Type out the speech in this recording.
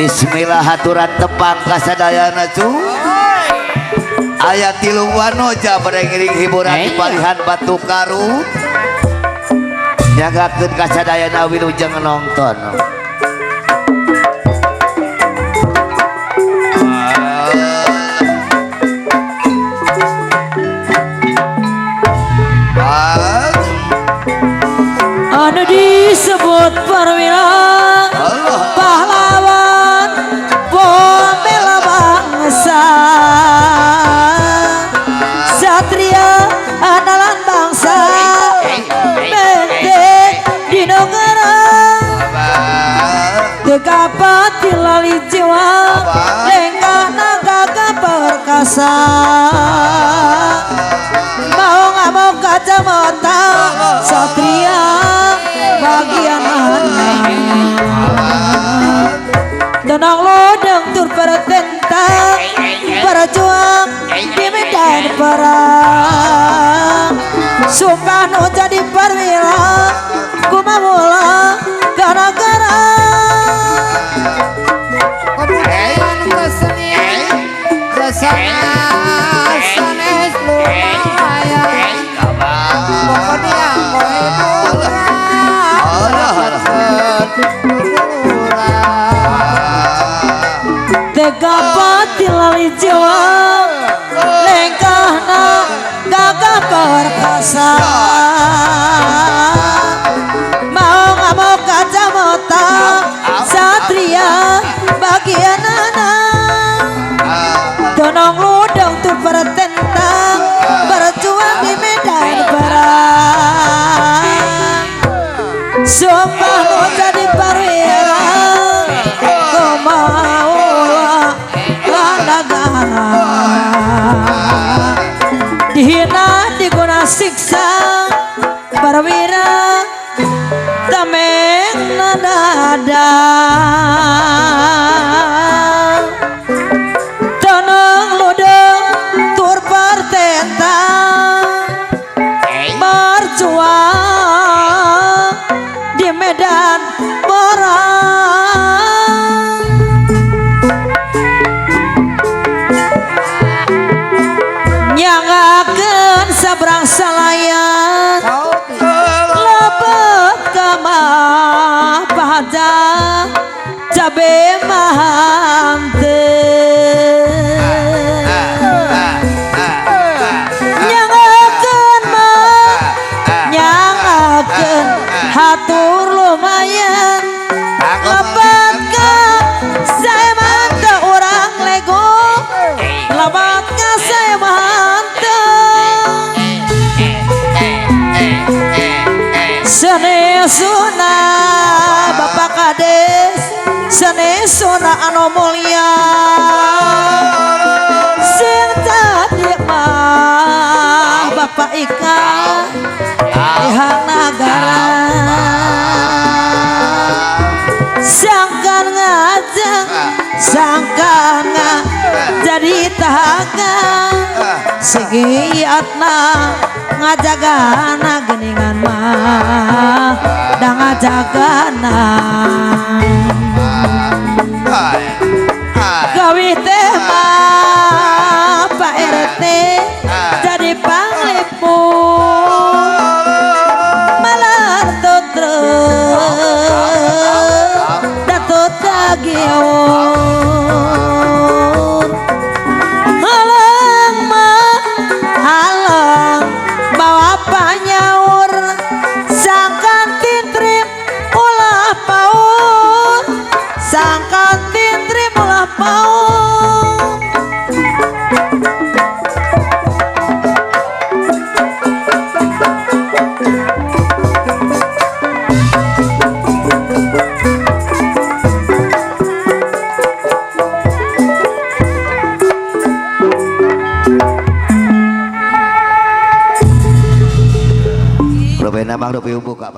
Bismillah haturan tepang kasadayana cu ayat tilu wanoja berengiring hiburan di palihan batu karu nyagakeun kasadayana wilujeng nonton. Anu disebut perwira pahlawan pembela bangsa, satria andalan bangsa, benteng di negara, dekapati lali jiwa, lengkah naga perkasa, mau nggak mau kacamata, satria bagian anak. Tenang lodeng tur pertentang berjuang di medan perang. Sumpah nu jadi perwira kumamula gara-gara sanes lumayan pokoknya dekapati lali jiwa lengkahna gagah perkasa, mau nggak mau kacamata satria bagian anak. Donong ludong tur pertentang berjuang di medan perang. Sumpah mau jadi perwira kumaulah negara, dihina diguna siksa perwira tameng nadada. Donong ludong tur pertentang berjuang di medan perang. sanesuna Bapak Kades sanesuna anu mulia sing tadi mah Bapak Ika Ihang Nagara sangkan ngajeng sangkan jadi tahaga sigiatna ngajagana geningan mah da ngajagana gawi teh mah Pak RT jadi panglipu malah tutruk datut dagiun halang mah halang bawa panyaur sangkan tintrim ulah paur sangkan tintrim ulah paur Rupiah nama rupiah buka